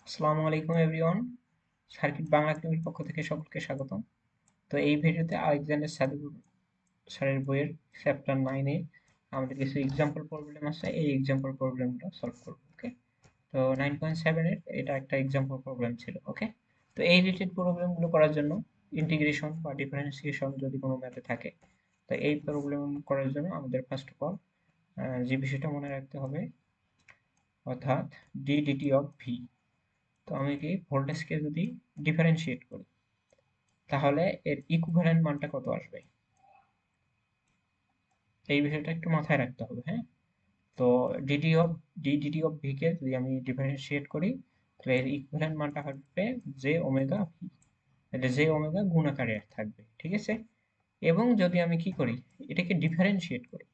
আসসালামু আলাইকুম everyone. Circuit Bangla টিভির পক্ষ থেকে সকলকে স্বাগতম। তো এই ভিডিওতে আলেকজান্ডার সাদিকুর স্যারের বইয়ের চ্যাপ্টার 9-এ আমাদের কিছু এক্সাম্পল প্রবলেম আছে, এই এক্সাম্পল প্রবলেমটা সলভ করব। ওকে, তো 9.7-এর এটা একটা এক্সাম্পল প্রবলেম ছিল। ওকে, তো এই রিলেটেড প্রবলেমগুলো করার জন্য ইন্টিগ্রেশন বা ডিফারেন্সিয়েশন যদি কোনো ম্যাথে থাকে, তো এই প্রবলেম করার জন্য আমাদের ফার্স্ট অফ অল যে বিষয়টা মনে রাখতে হবে, অর্থাৎ ডি ডিটি অফ ভি। তো আমি কি ভোল্টেজকে যদি ডিফারেন্সিয়েট করি, তাহলে এর ইকুইভ্যালেন্ট মানটা কত আসবে, এই বিষয়টা একটু মাথায় রাখতে হবে। হ্যাঁ, তো ডিটি অফ ভি কে যদি আমি ডিফারেন্সিয়েট করি, তাহলে এর ইকুইভ্যালেন্ট মানটা হবে জে ওমেগা ভি। এটা জে ওমেগা গুণাকারে থাকবে, ঠিক আছে। এবং যদি আমি কি করি, এটাকে ডিফারেন্সিয়েট করি,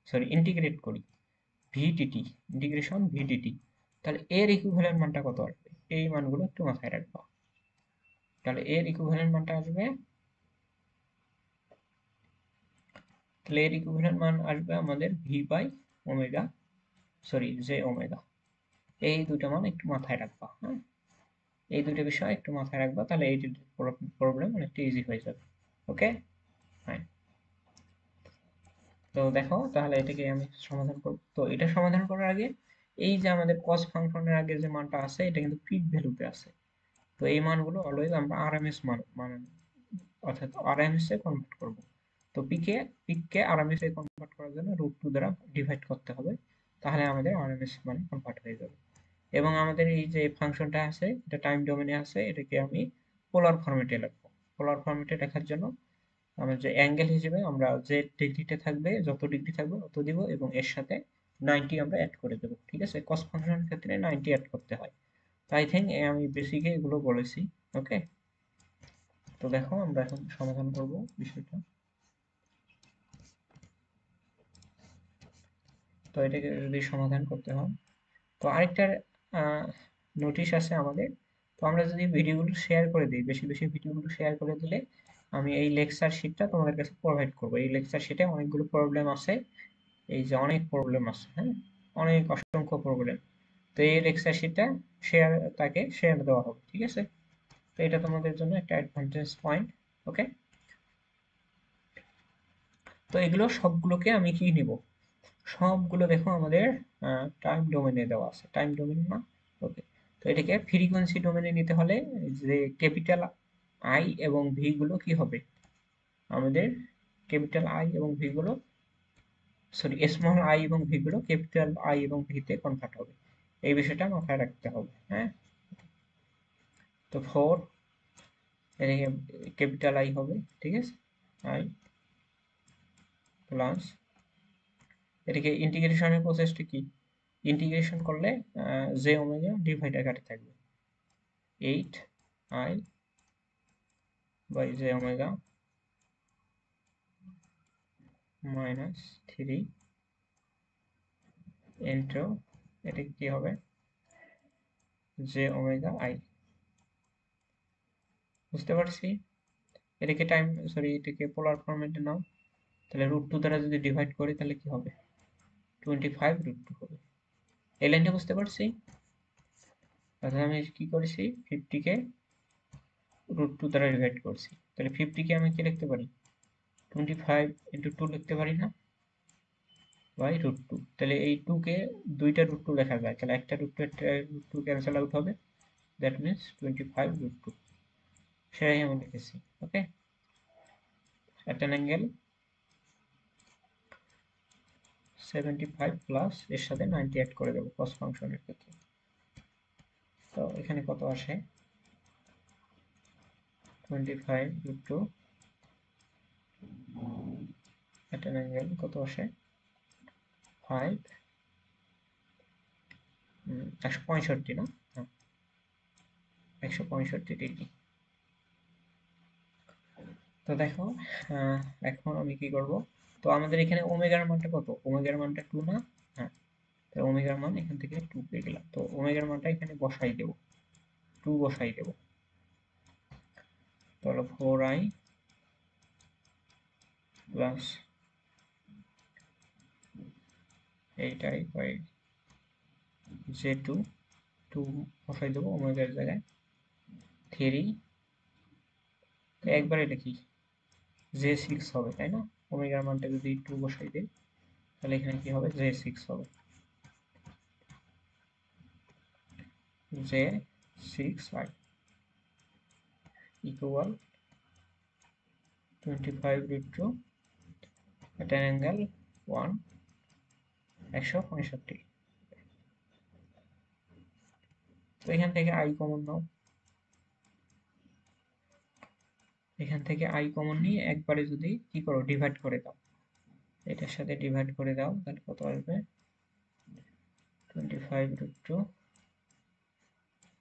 সরি ইন্টিগ্রেট করি, ভিডিটি, ইন্টিগ্রেশন ভিডিটি, তাহলে এর ইকুইভ্যালেন্ট মানটা কত আসবে, এই মানগুলো একটু মাথায় রাখবো। তাহলে এর ইকুইভ্যালেন্ট মানটা আসবে, তাহলে এর ইকুইভ্যালেন্ট মান আসবে আমাদের V by omega, sorry J omega. এই দুটো মান একটু মাথায় রাখবা। হ্যাঁ, এই দুটো বিষয় একটু মাথায় রাখবা, তাহলে এই প্রবলেম অনেকটা ইজি হয়ে যাবে। ওকে, ফাইন। তো দেখো, তাহলে এটাকে আমি সমাধান করব। তো এটা সমাধান করার আগে, এই যে আমাদের কস ফাংশনের আগে যে মানটা আছে, এটা কিন্তু পিক ভ্যালুতে আছে। তো এই মানগুলো অলওয়েজ আমরা আরএমএস মান অর্থাৎ আরএমএস এ কনভার্ট করব। তো পিককে আরএমএস এ কনভার্ট করার জন্য √2 দ্বারা ডিভাইড করতে হবে, তাহলে আমাদের আরএমএস মানে কনভার্ট হয়ে যাবে। এবং আমাদের এই যে ফাংশনটা আছে, এটা টাইম ডোমেনে আছে, এটাকে আমি পোলার ফরম্যাটে লিখবো। পোলার ফরম্যাটে লেখার জন্য আমরা যে অ্যাঙ্গেল হিসেবে আমরা যে ডিগ্রিতে থাকবে, যত ডিগ্রি থাকবে তত দিব, এবং এর সাথে 90 আমরা অ্যাড করে দেবো। ঠিক আছে, কস ফাংশনের ক্ষেত্রে 90 অ্যাড করতে হয়। তো আই থিঙ্ক আমি বেসিকে এগুলো বলেছি। ওকে, তো দেখো আমরা এখন সমাধান করব বিষয়টা। তো এটাকে যদি সমাধান করতে হয়, তো আরেকটা নোটিশ আছে আমাদের। তো আমরা যদি ভিডিওগুলো শেয়ার করে দিই, বেশি বেশি ভিডিওগুলো শেয়ার করে দিলে আমি এই লেকচার শিটটা তোমাদের কাছে প্রোভাইড করবো। এই লেকচার শিটে অনেকগুলো প্রবলেম আছে, এই যে অনেক প্রবলেম আছে, হ্যাঁ, অনেক অসংখ্য প্রবলেম। তো এই লেকচার শিটটা তাকে শেয়ার দেওয়া হবে, ঠিক আছে। তো এটা তোমাদের জন্য একটা অ্যাডভান্টেজ পয়েন্ট। ওকে, তো এগুলো সবগুলোকে আমি কি নিব, সবগুলো দেখো আমাদের টাইম ডোমেনে দেওয়া আছে, টাইম ডোমেন না। ওকে, তো এটাকে ফ্রিকোয়েন্সি ডোমেনে নিতে হলে যে ক্যাপিটাল আই এবং ভি গুলো কি হবে, আমাদের ক্যাপিটাল আই এবং ভি গুলো, সরি স্মল আই এবং ভি গুলো ক্যাপিটাল আই এবং ভি তে কনভার্ট হবে। এই বিষয়টা মাথায় রাখতে হবে। হ্যাঁ, তো ফোর, এটাকে ক্যাপিটাল আই হবে, ঠিক আছে, আই প্লাস, এটাকে ইন্টিগ্রেশনের প্রসেসটা কি, ইন্টিগ্রেশন করলে জে ওমেগা ডিভাইড আকারে থাকবে 8 i by J omega minus 3 into, এটা কি হবে, জে ওমেগা আই। বুঝতে পারছি। এটাকে টাইম, সরি এটাকে পোলার ফরম্যাটে নাও, তাহলে √2 দ্বারা যদি ডিভাইড করি তাহলে কি হবে, 25 √2 হবে। এই লাইনটা বুঝতে পারছি। তাহলে আমি কি করেছি, 50 কে √2 দ্বারা ডিভাইড করছি, তাহলে 50 কে আমি কি লিখতে পারি, 25 × 2 লিখতে পারি না, বাই √2। তাহলে এই 2 কে দুইটা √2 লেখা যায়, তাহলে একটা √2 ক্যান্সেল আউট হবে, দ্যাট মিনস 25 √2, সেটাই আমি লিখেছি। ওকে, অ্যাট অ্যান অ্যাঙ্গেল 75 প্লাস এর সাথে 90 অ্যাড করে দেবো কস ফাংশনের ক্ষেত্রে। তো এখানে কত আসে, 25 √2 অ্যাট অ্যান অ্যাঙ্গেল কত আসে, 5, 165 না, হ্যাঁ 165 ডিগ্রি। তো দেখো, এখন আমি কি করব, তো আমাদের এখানে ওমেগার মানটা কত, ওমেগার মানটা 2 না, হ্যাঁ, তো ওমেগার মান এখান থেকে 2 পেয়ে গেলাম। তো ওমেগার মানটা এখানে বসাই দেব, 2 বসাই দেব। তো হলো 4i plus 8i by J2 two বসাই দেবো ওমেগার জায়গায় 3, একবার এটা কি J6 হবে তাই না? ওমেগার মানটা যদি 2 বসাই দেই তাহলে এখানে কি হবে J6 হবে, J6i equal 25 root 2 at an angle 1 165। তো এখান থেকে i কমন নাও, এখান থেকে i কমন নিয়ে একবারে যদি কি করো ডিভাইড করে দাও, এটার সাথে ডিভাইড করে দাও তাহলে কত আসবে 25 root 2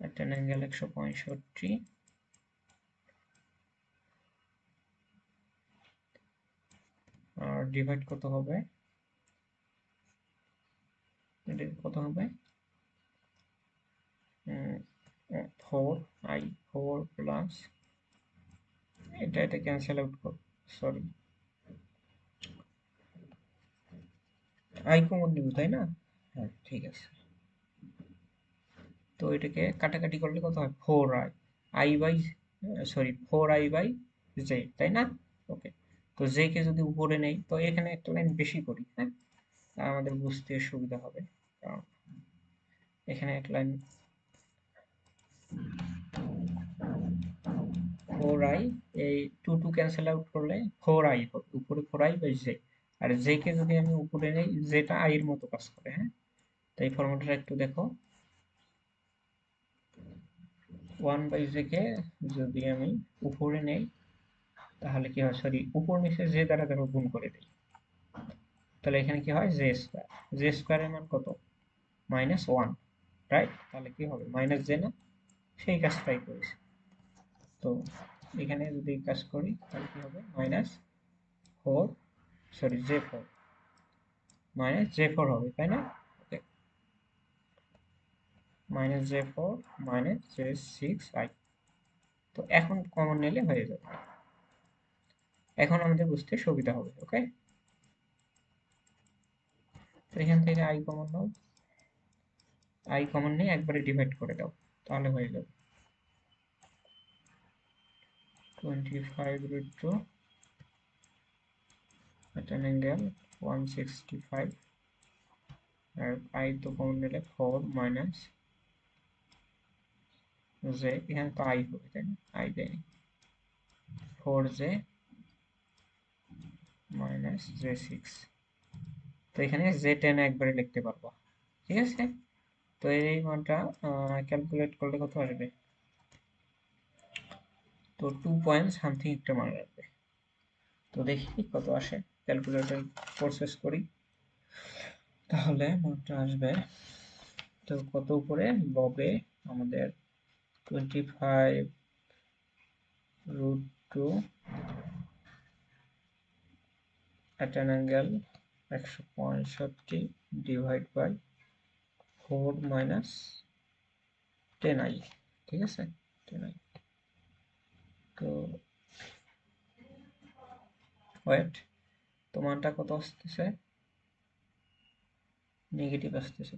at an angle 165 আর ডিভাইড কত হবে, এটা কত হবে 4i 4 প্লাস এটা ক্যান্সেল আউট কর, সরি i কমন নিব তাই না? হ্যাঁ ঠিক আছে। তো এটাকে কাটাকাটি করলে কত হয় 4i i by sorry 4i by j তাই না? ওকে, তো j কে যদি উপরে নেই তো এখানে একটা লাইন বেশি করি, হ্যাঁ আমাদের বুঝতে সুবিধা হবে, কারণ এখানে এক লাইন 4i, এই 2 ক্যান্সেল আউট করলে 4i হবে, উপরে 4i বাই j, আর j কে যদি আমি উপরে নেই যেটা i এর মতো কাজ করে, হ্যাঁ তো এই ফর্মুলাটা একটু দেখো 1 বাই j কে যদি আমি উপরে নেই তাহলে কি হয়, সরি উপর নিচে j দ্বারা দেখো গুণ করে দেই তাহলে এখানে কি হয় j স্কয়ার, j স্কয়ারের মান কত -1, রাইট? তাহলে কি হবে মাইনাস j না, সেই কাজটাই করেছি। তো এখানে যদি কাজ করি তাহলে কি হবে -4 সরি j4 -j4 হবে তাই না? ওকে, -j4 -j6i। তো এখন কমন নিলে হয়ে যাবে, এখন আমাদের বুঝতে সুবিধা হবে। ওকে, তো এখান থেকে i common now, i common নিয়ে একবারে ডিভাইড করে দাও তাহলে হয়ে যাবে 25 root 2 at an angle 165 আর i তো কমন নিলে 4 মাইনাস j, এখানে তো i হবে তাই না, i দেয়নি 4j মাইনাস j6, তো এখানে j10 একবারে লিখতে পারবো, ঠিক আছে? তো এই মানটা ক্যালকুলেট করলে কত আসবে, তো 2 পয়েন্ট সামথিং একটা মান আসবে। তো দেখি কত আসে, ক্যালকুলেটর প্রসেস করি তাহলে মানটা আসবে, তো কত উপরে লবে আমাদের 25 root 2 at an angle 165 divide by 4 minus 10i, ঠিক আছে 10i। তো ওয়েট, তো মানটা কত আসতেছে, নেগেটিভ আসতেছে,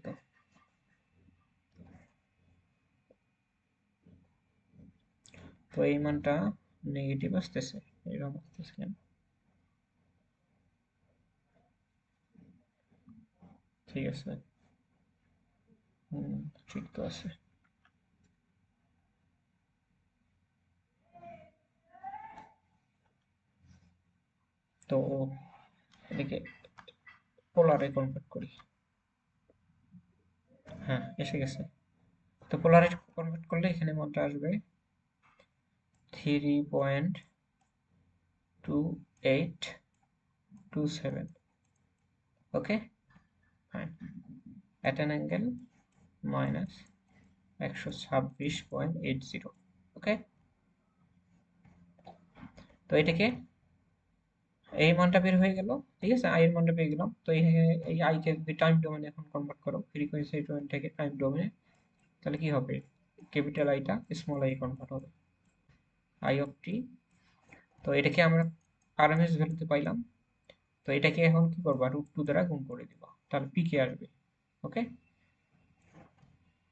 তো এই মানটা নেগেটিভ আসতেছে, এরকম আসতেছে কেন, ঠিক আছে ঠিক তো আছে। তো এদিকে পোলারে কনভার্ট করি, হ্যাঁ এসে গেছে। তো পোলারে কনভার্ট করলে এখানে মানটা আসবে 3.2827, okay fine, at an angle -126.80, ওকে। তো এটাকে এই মানটা বের হয়ে গেল, ঠিক আছে i এর মানটা পেয়ে গেলাম। তো এই i কে যদি টাইম ডোমেনে এখন কনভার্ট করো, ফ্রিকোয়েন্সি ডোমেন থেকে টাইম ডোমেনে, তাহলে কি হবে, ক্যাপিটাল আইটা স্মল আই কনভার্ট হবে, i অফ টি। তো এটাকে আমরা আরএমএস ভ্যালুতে পাইলাম, তো এটাকে এখন কি করবা √2 দ্বারা গুণ করে দিবা, তাহলে পি কে আসবে, ওকে।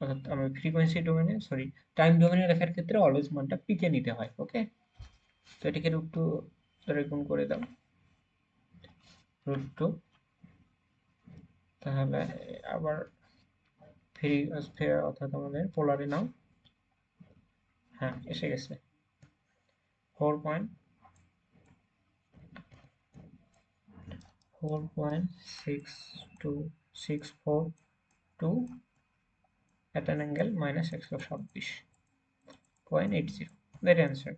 অর্থাৎ আমি ফ্রিকোয়েন্সি ডোমেনে সরি টাইম ডোমেনে লেখার ক্ষেত্রে অলওয়েজ মানটা পিকে নিতে হয়। ওকে, তো এটাকে √2 ধরে গুণ করে দাও, √2, তাহলে আবার ফ্রি অর্থাৎ আমাদের পোলারে নাও। হ্যাঁ, এসে গেছে 4.62642 at an angle -126.80, that answer.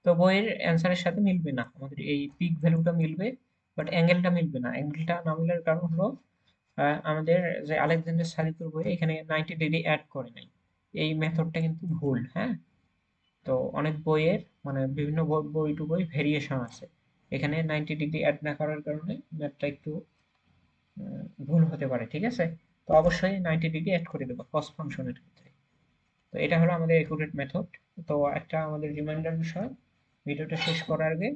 তো বইয়ের অ্যান্সারের সাথে মিলবে না, আমাদের এই পিক ভ্যালুটা মিলবে বাট অ্যাঙ্গেলটা মিলবে না। অ্যাঙ্গেলটা না মিলার কারণ হলো আমাদের যে আলেকজান্ডার সাদিকুর বইয়ে এখানে 90 ডিগ্রি অ্যাড করে নাই, এই মেথডটা কিন্তু ভুল। হ্যাঁ, তো অনেক বইয়ের মানে বিভিন্ন বই টু বই ভেরিয়েশন আছে, এখানে 90 ডিগ্রি অ্যাড না করার কারণে ম্যাথটা একটু ভুল হতে পারে। ঠিক আছে, তো অবশ্যই 90 ডিগ্রি অ্যাড করে দেবো কস ফাংশনের ক্ষেত্রে। তো এটা হলো আমাদের একুরেট মেথড। তো একটা আমাদের রিমাইন্ডার বিষয়, ভিডিওটা শেষ করার আগে,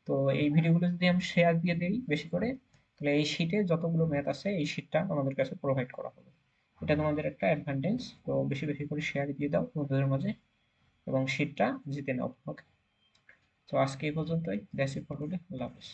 তো এই ভিডিওগুলো যদি আমি শেয়ার দিয়ে দিই বেশি করে, তাহলে এই শীটে যতগুলো ম্যাথ আছে এই শীটটা আমাদের কাছে প্রোভাইড করা হবে। এটা তোমাদের একটা অ্যাডভান্টেজ। তো বেশি বেশি করে শেয়ার দিয়ে দাও বন্ধুদের মাঝে এবং শীটটা জিতে নাও। ওকে, তো আজকে এই পর্যন্তই। That's it for today. আল্লাহ হাফেজ।